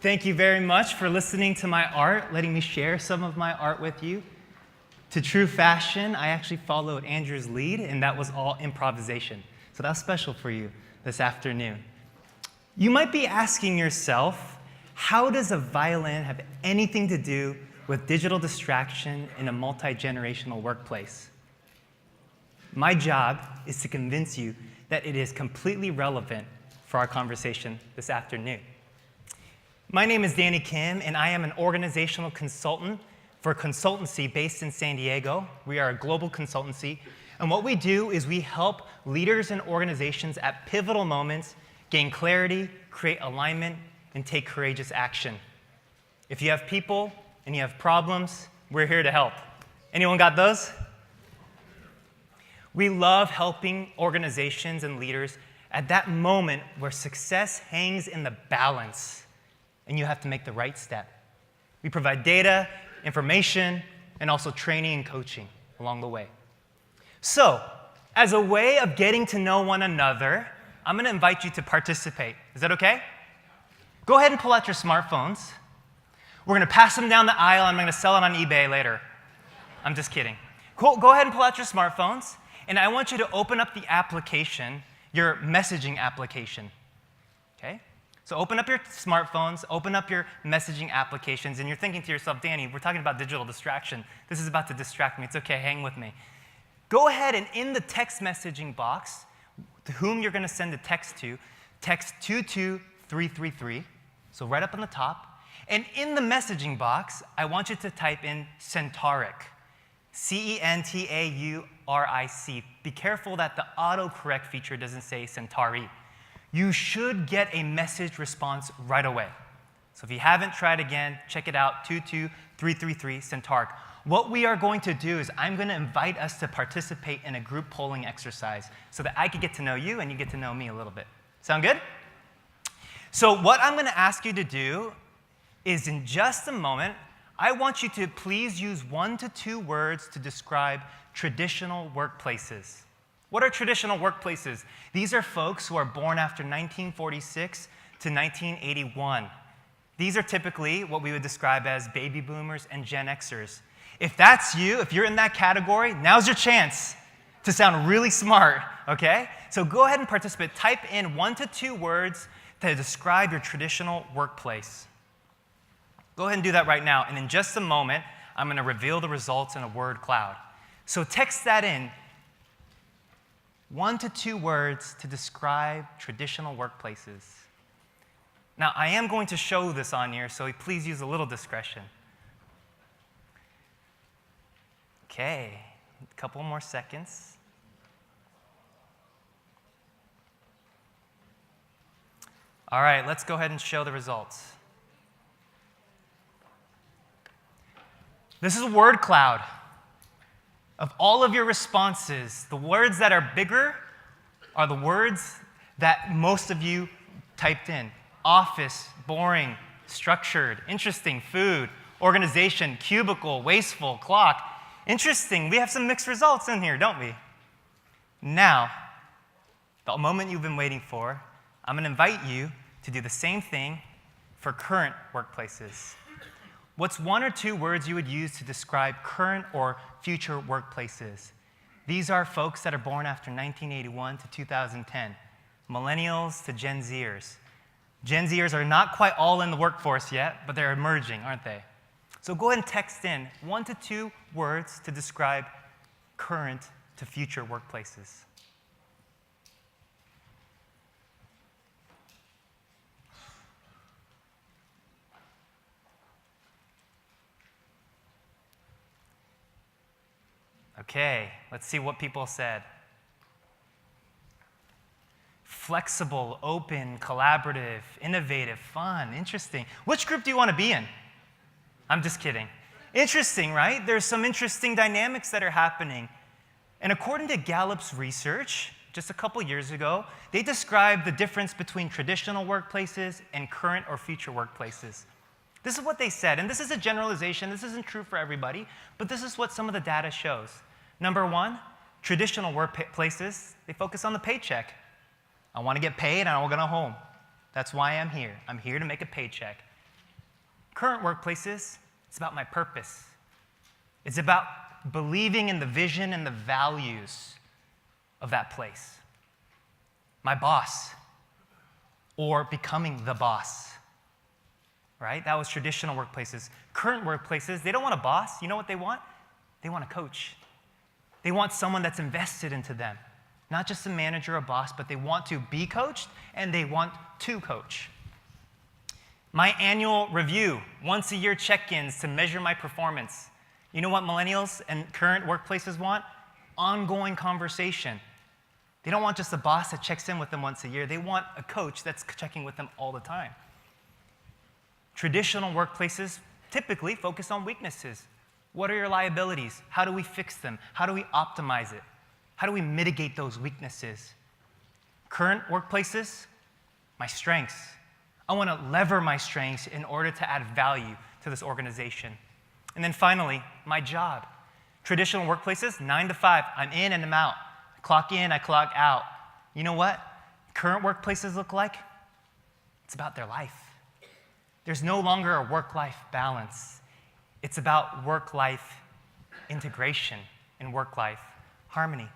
Thank you very much for listening to my art, letting me share some of my art with you. To true fashion, I actually followed Andrew's lead, and that was all improvisation. So that's special for you this afternoon. You might be asking yourself, how does a violin have anything to do with digital distraction in a multi-generational workplace? My job is to convince you that it is completely relevant for our conversation this afternoon. My name is Danny Kim, and I am an organizational consultant for a consultancy based in San Diego. We are a global consultancy, and what we do is we help leaders and organizations at pivotal moments gain clarity, create alignment, and take courageous action. If you have people and you have problems, we're here to help. Anyone got those? We love helping organizations and leaders at that moment where success hangs in the balance and you have to make the right step. We provide data, information, and also training and coaching along the way. So, as a way of getting to know one another, I'm going to invite you to participate. Is that okay? Go ahead and pull out your smartphones. We're going to pass them down the aisle, and I'm going to sell it on eBay later. I'm just kidding. Cool. Go ahead and pull out your smartphones, and I want you to open up the application, your messaging application. Okay? So open up your smartphones, open up your messaging applications, and you're thinking to yourself, Danny, we're talking about digital distraction. This is about to distract me. It's okay, hang with me. Go ahead and in the text messaging box, to whom you're going to send the text to, text 22333, so right up on the top. And in the messaging box, I want you to type in Centauric, Centauric. Be careful that the autocorrect feature doesn't say Centauri. You should get a message response right away. So if you haven't tried again, check it out, 22333 Centauric. What we are going to do is I'm going to invite us to participate in a group polling exercise so that I can get to know you and you get to know me a little bit. Sound good? So what I'm going to ask you to do is in just a moment, I want you to please use 1 to 2 words to describe traditional workplaces. What are traditional workplaces? These are folks who are born after 1946 to 1981. These are typically what we would describe as baby boomers and Gen Xers. If that's you, if you're in that category, now's your chance to sound really smart, okay? So go ahead and participate. Type in 1 to 2 words to describe your traditional workplace. Go ahead and do that right now, and in just a moment, I'm going to reveal the results in a word cloud. So text that in. 1 to 2 words to describe traditional workplaces. Now, I am going to show this on here, so please use a little discretion. Okay, a couple more seconds. All right, let's go ahead and show the results. This is a word cloud. Of all of your responses, the words that are bigger are the words that most of you typed in. Office, boring, structured, interesting, food, organization, cubicle, wasteful, clock. Interesting, we have some mixed results in here, don't we? Now, the moment you've been waiting for, I'm going to invite you to do the same thing for current workplaces. What's 1 or 2 words you would use to describe current or future workplaces? These are folks that are born after 1981 to 2010, millennials to Gen Zers. Gen Zers are not quite all in the workforce yet, but they're emerging, aren't they? So go ahead and text in 1 to 2 words to describe current to future workplaces. Okay, let's see what people said. Flexible, open, collaborative, innovative, fun, interesting. Which group do you want to be in? I'm just kidding. Interesting, right? There's some interesting dynamics that are happening. And according to Gallup's research, just a couple years ago, they described the difference between traditional workplaces and current or future workplaces. This is what they said, and this is a generalization. This isn't true for everybody, but this is what some of the data shows. Number 1, traditional workplaces, they focus on the paycheck. I want to get paid and I want to go home. That's why I'm here. I'm here to make a paycheck. Current workplaces, it's about my purpose. It's about believing in the vision and the values of that place. My boss, or becoming the boss, right? That was traditional workplaces. Current workplaces, they don't want a boss. You know what they want? They want a coach. They want someone that's invested into them. Not just a manager or boss, but they want to be coached and they want to coach. My annual review, once a year check-ins to measure my performance. You know what millennials and current workplaces want? Ongoing conversation. They don't want just a boss that checks in with them once a year. They want a coach that's checking with them all the time. Traditional workplaces typically focus on weaknesses. What are your liabilities? How do we fix them? How do we optimize it? How do we mitigate those weaknesses? Current workplaces, my strengths. I want to lever my strengths in order to add value to this organization. And then finally, my job. Traditional workplaces, 9 to 5, I'm in and I'm out. I clock in, I clock out. You know what current workplaces look like? It's about their life. There's no longer a work-life balance. It's about work-life integration and work-life harmony.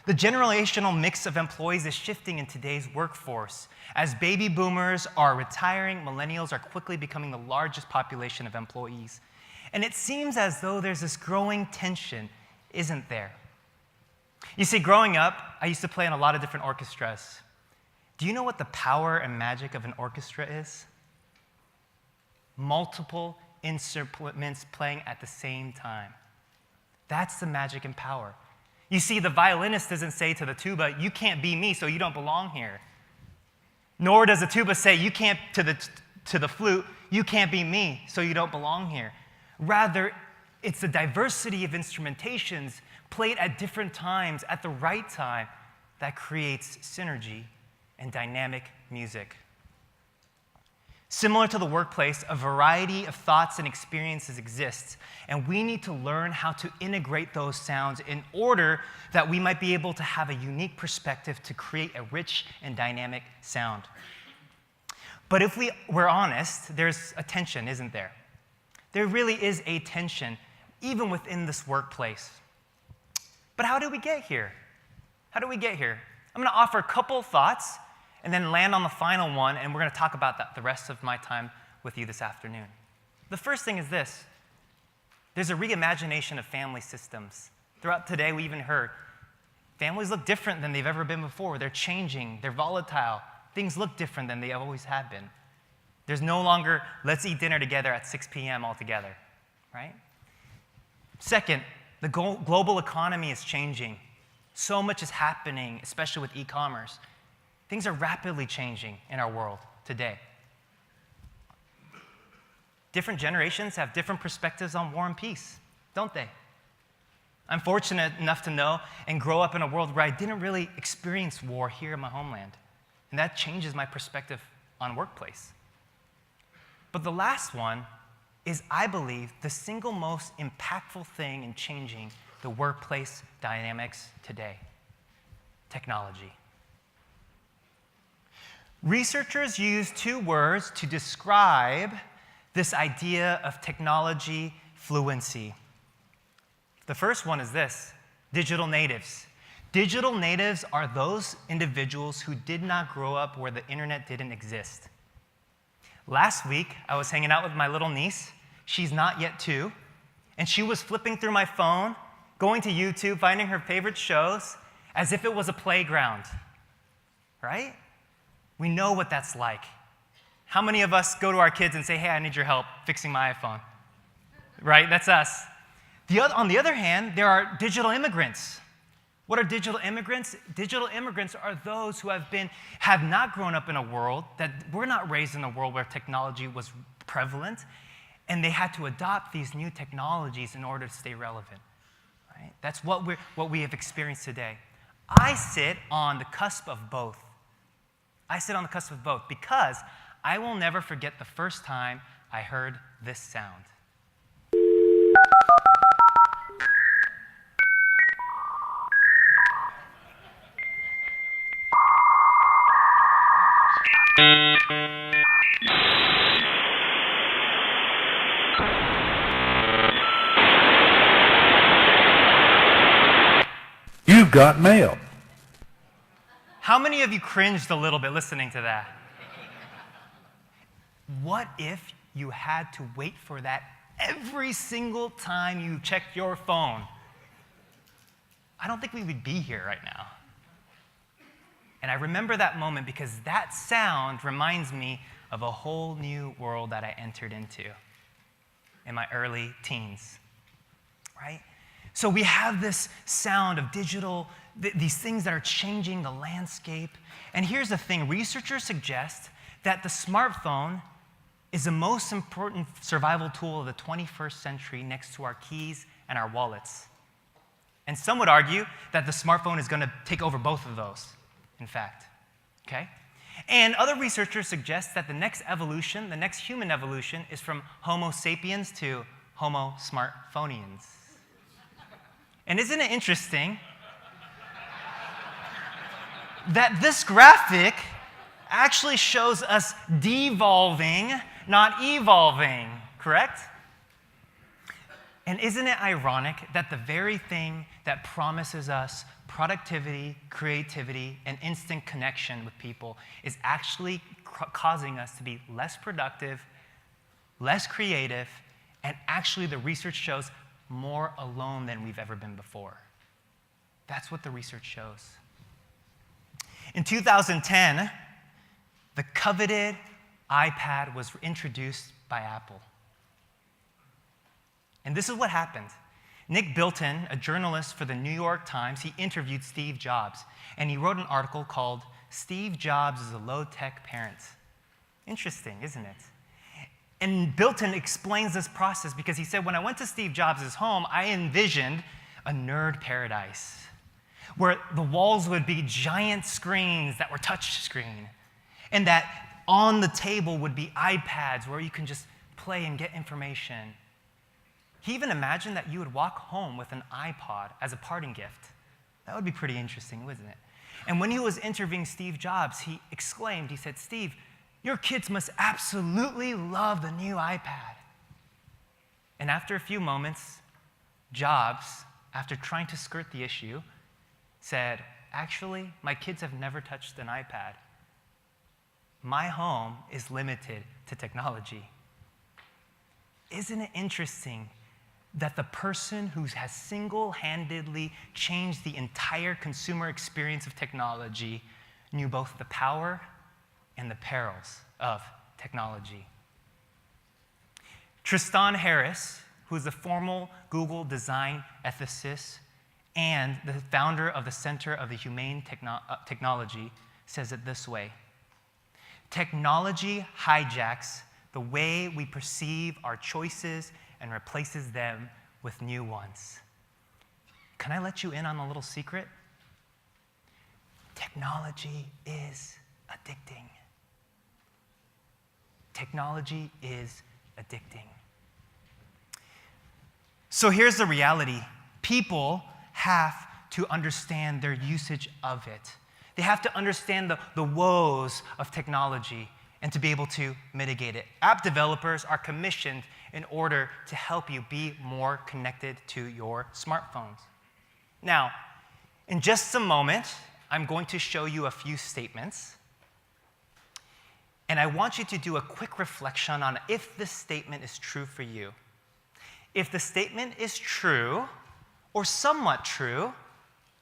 The generational mix of employees is shifting in today's workforce. As baby boomers are retiring, millennials are quickly becoming the largest population of employees. And it seems as though there's this growing tension, isn't there? You see, growing up, I used to play in a lot of different orchestras. Do you know what the power and magic of an orchestra is? Multiple instruments playing at the same time. That's the magic and power. You see, the violinist doesn't say to the tuba, you can't be me, so you don't belong here. Nor does the tuba say, you can't, to the flute, you can't be me, so you don't belong here. Rather, it's the diversity of instrumentations played at different times, at the right time, that creates synergy and dynamic music. Similar to the workplace, a variety of thoughts and experiences exists, and we need to learn how to integrate those sounds in order that we might be able to have a unique perspective to create a rich and dynamic sound. But if we're honest, there's a tension, isn't there? There really is a tension, even within this workplace. But how did we get here? How did we get here? I'm going to offer a couple thoughts and then land on the final one, and we're going to talk about that the rest of my time with you this afternoon. The first thing is this. There's a reimagination of family systems. Throughout today, we even heard families look different than they've ever been before. They're changing. They're volatile. Things look different than they always have been. There's no longer, let's eat dinner together at 6 p.m. all together, right? Second, the global economy is changing. So much is happening, especially with e-commerce. Things are rapidly changing in our world today. Different generations have different perspectives on war and peace, don't they? I'm fortunate enough to know and grow up in a world where I didn't really experience war here in my homeland. And that changes my perspective on workplace. But the last one is, I believe, the single most impactful thing in changing the workplace dynamics today: technology. Researchers use two words to describe this idea of technology fluency. The first one is this: digital natives. Digital natives are those individuals who did not grow up where the internet didn't exist. Last week, I was hanging out with my little niece. She's not yet 2. And she was flipping through my phone, going to YouTube, finding her favorite shows, as if it was a playground. Right? We know what that's like. How many of us go to our kids and say, hey, I need your help fixing my iPhone? Right? That's us. On the other hand, there are digital immigrants. What are digital immigrants? Digital immigrants are those who have not grown up in a world, that were not raised in a world where technology was prevalent, and they had to adopt these new technologies in order to stay relevant. Right? That's what we have experienced today. I sit on the cusp of both. I sit on the cusp of both because I will never forget the first time I heard this sound. got mail. How many of you cringed a little bit listening to that? What if you had to wait for that every single time you checked your phone? I don't think we would be here right now. And I remember that moment because that sound reminds me of a whole new world that I entered into in my early teens, right? So we have this sound of digital, these things that are changing the landscape. And here's the thing, researchers suggest that the smartphone is the most important survival tool of the 21st century next to our keys and our wallets. And some would argue that the smartphone is going to take over both of those, in fact, okay? And other researchers suggest that the next evolution, the next human evolution, is from Homo sapiens to Homo smartphonians. And isn't it interesting that this graphic actually shows us devolving, not evolving, correct? And isn't it ironic that the very thing that promises us productivity, creativity, and instant connection with people is actually causing us to be less productive, less creative, and actually the research shows more alone than we've ever been before. That's what the research shows. In 2010, the coveted iPad was introduced by Apple. And this is what happened. Nick Bilton, a journalist for the New York Times, he interviewed Steve Jobs, and he wrote an article called "Steve Jobs is a Low-Tech Parent." Interesting, isn't it? And Bilton explains this process because he said, when I went to Steve Jobs' home, I envisioned a nerd paradise where the walls would be giant screens that were touch screen, and that on the table would be iPads where you can just play and get information. He even imagined that you would walk home with an iPod as a parting gift. That would be pretty interesting, wouldn't it? And when he was interviewing Steve Jobs, he exclaimed, he said, "Steve, your kids must absolutely love the new iPad." And after a few moments, Jobs, after trying to skirt the issue, said, "Actually, my kids have never touched an iPad. My home is limited to technology." Isn't it interesting that the person who has single-handedly changed the entire consumer experience of technology knew both the power and the perils of technology? Tristan Harris, who is a former Google design ethicist and the founder of the Center of the Humane Technology, says it this way: "Technology hijacks the way we perceive our choices and replaces them with new ones." Can I let you in on a little secret? Technology is addicting. Technology is addicting. So here's the reality. People have to understand their usage of it. They have to understand the woes of technology and to be able to mitigate it. App developers are commissioned in order to help you be more connected to your smartphones. Now, in just a moment, I'm going to show you a few statements, and I want you to do a quick reflection on if this statement is true for you. If the statement is true, or somewhat true,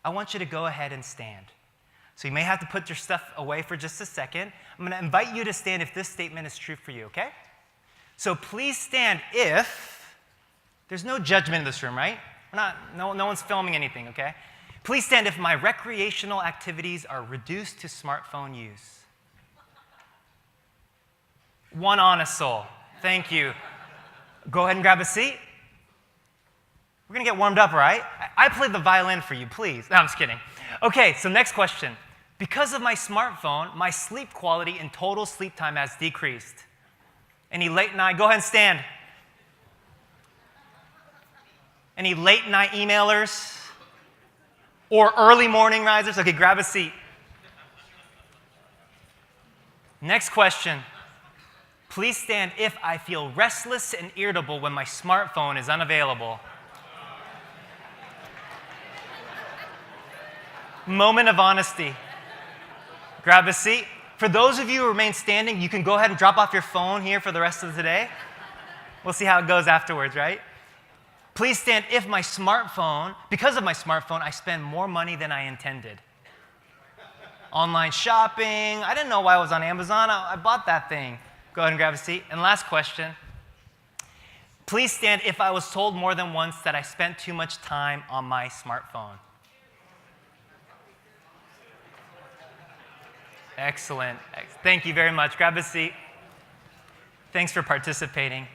I want you to go ahead and stand. So you may have to put your stuff away for just a second. I'm going to invite you to stand if this statement is true for you, okay? So please stand if, there's no judgment in this room, right? No one's filming anything, okay? Please stand if my recreational activities are reduced to smartphone use. One honest soul. Thank you. Go ahead and grab a seat. We're going to get warmed up, right? I played the violin for you, please. No, I'm just kidding. Okay, so next question. Because of my smartphone, my sleep quality and total sleep time has decreased. Any late night, go ahead and stand. Any late night emailers? Or early morning risers? Okay, grab a seat. Next question. Please stand if I feel restless and irritable when my smartphone is unavailable. Moment of honesty. Grab a seat. For those of you who remain standing, you can go ahead and drop off your phone here for the rest of the day. We'll see how it goes afterwards, right? Please stand if because of my smartphone, I spend more money than I intended. Online shopping, I didn't know why I was on Amazon. I bought that thing. Go ahead and grab a seat. And last question. Please stand if I was told more than once that I spent too much time on my smartphone. Excellent. Thank you very much. Grab a seat. Thanks for participating.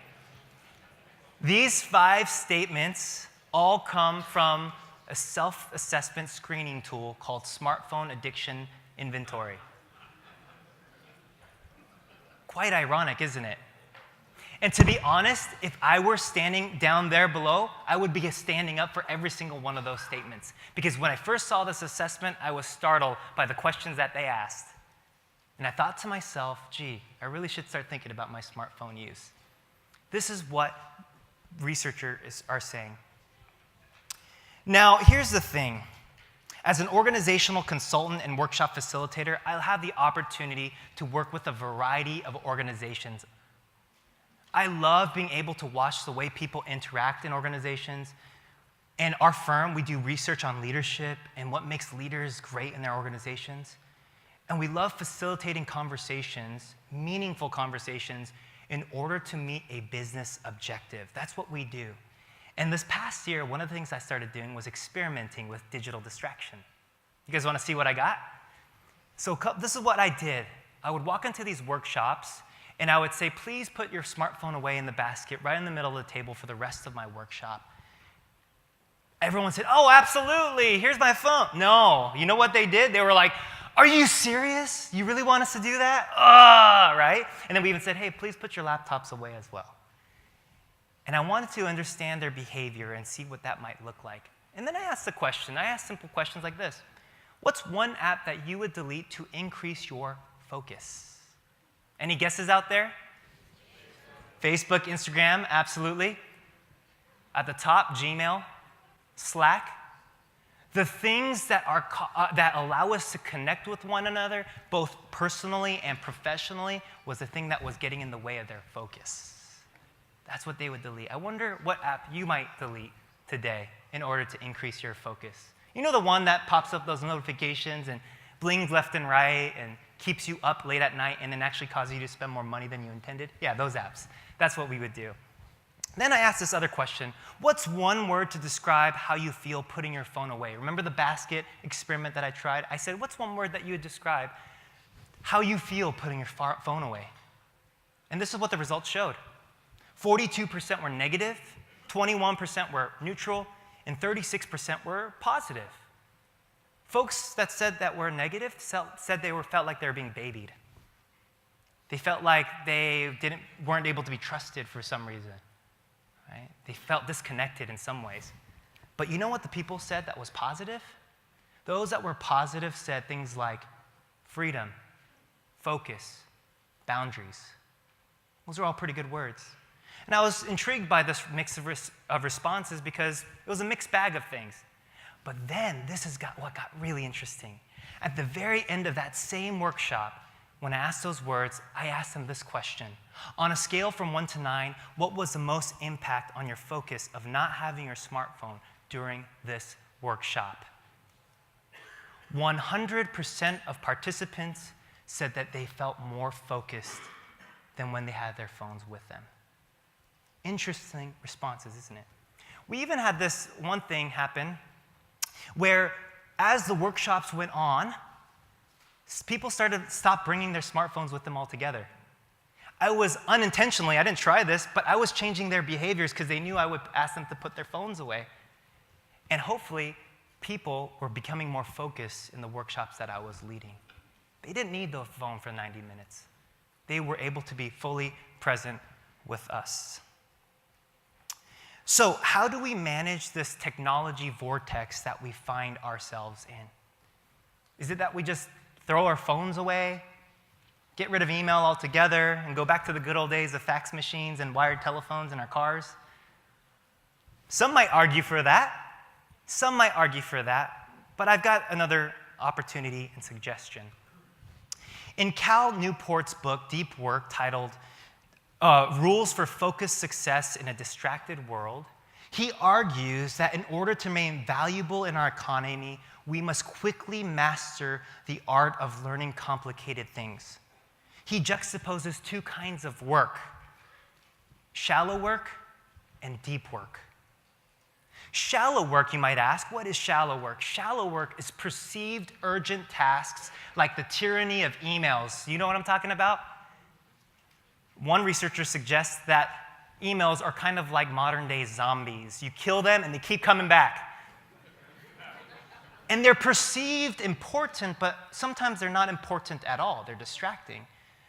These 5 statements all come from a self-assessment screening tool called Smartphone Addiction Inventory. Quite ironic, isn't it? And to be honest, if I were standing down there below, I would be standing up for every single one of those statements. Because when I first saw this assessment, I was startled by the questions that they asked. And I thought to myself, gee, I really should start thinking about my smartphone use. This is what researchers are saying. Now, here's the thing. As an organizational consultant and workshop facilitator, I'll have the opportunity to work with a variety of organizations. I love being able to watch the way people interact in organizations. And our firm, we do research on leadership and what makes leaders great in their organizations. And we love facilitating conversations, meaningful conversations, in order to meet a business objective. That's what we do. And this past year, one of the things I started doing was experimenting with digital distraction. You guys want to see what I got? So this is what I did. I would walk into these workshops, and I would say, please put your smartphone away in the basket right in the middle of the table for the rest of my workshop. Everyone said, oh, absolutely, here's my phone. No, you know what they did? They were like, are you serious? You really want us to do that? Right? And then we even said, hey, please put your laptops away as well. And I wanted to understand their behavior and see what that might look like. And then I asked the question. I asked simple questions like this. What's one app that you would delete to increase your focus? Any guesses out there? Facebook, Instagram, absolutely. At the top, Gmail, Slack. The things that allow us to connect with one another, both personally and professionally, was the thing that was getting in the way of their focus. That's what they would delete. I wonder what app you might delete today in order to increase your focus. You know the one that pops up those notifications and blings left and right and keeps you up late at night and then actually causes you to spend more money than you intended? Yeah, those apps. That's what we would do. Then I asked this other question. What's one word to describe how you feel putting your phone away? Remember the basket experiment that I tried? I said, what's one word that you would describe how you feel putting your phone away? And this is what the results showed. 42% were negative, 21% were neutral, and 36% were positive. Folks that said that were negative said they felt like they were being babied. They felt like they weren't able to be trusted for some reason. Right? They felt disconnected in some ways. But you know what the people said that was positive? Those that were positive said things like freedom, focus, boundaries. Those are all pretty good words. And I was intrigued by this mix of responses because it was a mixed bag of things. But then what got really interesting. At the very end of that same workshop, when I asked those words, I asked them this question. On a scale from 1 to 9, what was the most impact on your focus of not having your smartphone during this workshop? 100% of participants said that they felt more focused than when they had their phones with them. Interesting responses, isn't it? We even had this one thing happen where as the workshops went on, people stopped bringing their smartphones with them altogether. I didn't try this, but I was changing their behaviors because they knew I would ask them to put their phones away. And hopefully, people were becoming more focused in the workshops that I was leading. They didn't need the phone for 90 minutes. They were able to be fully present with us. So how do we manage this technology vortex that we find ourselves in? Is it that we just throw our phones away, get rid of email altogether, and go back to the good old days of fax machines and wired telephones in our cars? Some might argue for that. But I've got another opportunity and suggestion. In Cal Newport's book, Deep Work, titled Rules for Focused Success in a Distracted World, he argues that in order to remain valuable in our economy, we must quickly master the art of learning complicated things. He juxtaposes two kinds of work: shallow work and deep work. Shallow work, you might ask, what is shallow work? Shallow work is perceived urgent tasks like the tyranny of emails. You know what I'm talking about? One researcher suggests that emails are kind of like modern-day zombies. You kill them and they keep coming back. And they're perceived important, but sometimes they're not important at all. They're distracting.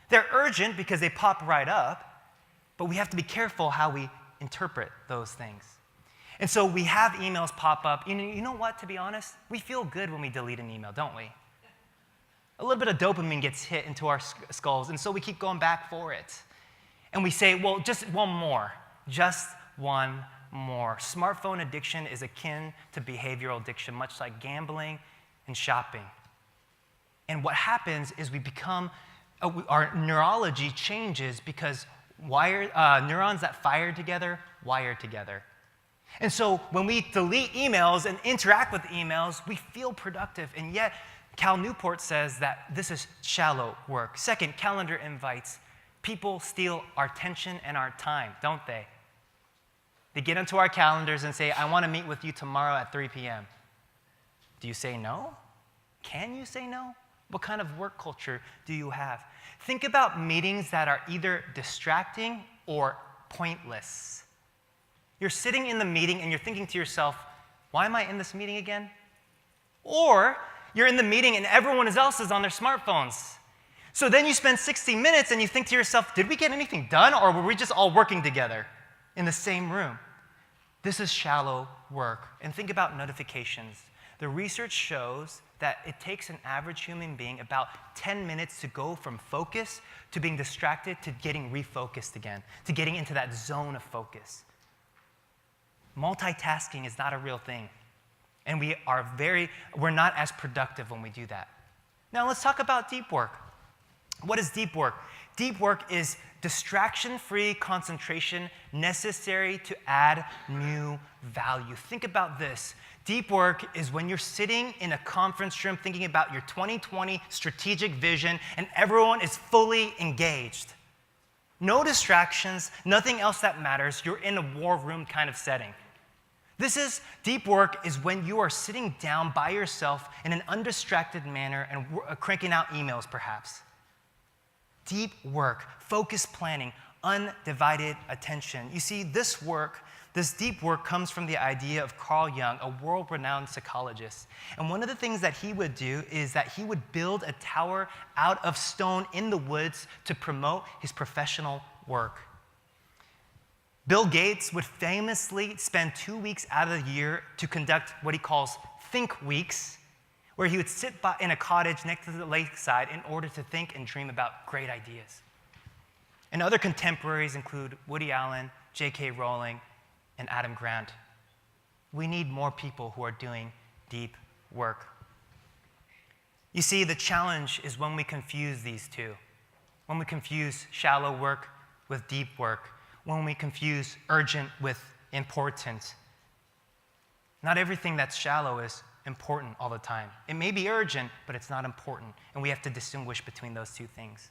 They're urgent because they pop right up, but we have to be careful how we interpret those things. And so we have emails pop up. You know what, to be honest? We feel good when we delete an email, don't we? A little bit of dopamine gets hit into our skulls, and so we keep going back for it. And we say, well, just one more. Just one more. Smartphone addiction is akin to behavioral addiction, much like gambling and shopping. And what happens is we become, our neurology changes because neurons that fire together wire together. And so when we delete emails and interact with emails, we feel productive. And yet, Cal Newport says that this is shallow work. Second, calendar invites. People steal our attention and our time, don't they? They get into our calendars and say, I want to meet with you tomorrow at 3 p.m. Do you say no? Can you say no? What kind of work culture do you have? Think about meetings that are either distracting or pointless. You're sitting in the meeting and you're thinking to yourself, why am I in this meeting again? Or you're in the meeting and everyone else is on their smartphones. So then you spend 60 minutes and you think to yourself, did we get anything done, or were we just all working together in the same room? This is shallow work. And think about notifications. The research shows that it takes an average human being about 10 minutes to go from focus to being distracted to getting refocused again, to getting into that zone of focus. Multitasking is not a real thing. And we're not as productive when we do that. Now let's talk about deep work. What is deep work? Deep work is distraction-free concentration necessary to add new value. Think about this. Deep work is when you're sitting in a conference room thinking about your 2020 strategic vision and everyone is fully engaged. No distractions, nothing else that matters. You're in a war room kind of setting. Deep work is when you are sitting down by yourself in an undistracted manner and cranking out emails, perhaps. Deep work, focused planning, undivided attention. You see, this deep work comes from the idea of Carl Jung, a world-renowned psychologist. And one of the things that he would do is that he would build a tower out of stone in the woods to promote his professional work. Bill Gates would famously spend 2 weeks out of the year to conduct what he calls think weeks, where he would sit in a cottage next to the lakeside in order to think and dream about great ideas. And other contemporaries include Woody Allen, J.K. Rowling, and Adam Grant. We need more people who are doing deep work. You see, the challenge is when we confuse these two, when we confuse shallow work with deep work, when we confuse urgent with important. Not everything that's shallow is important all the time. It may be urgent, but it's not important, and we have to distinguish between those two things.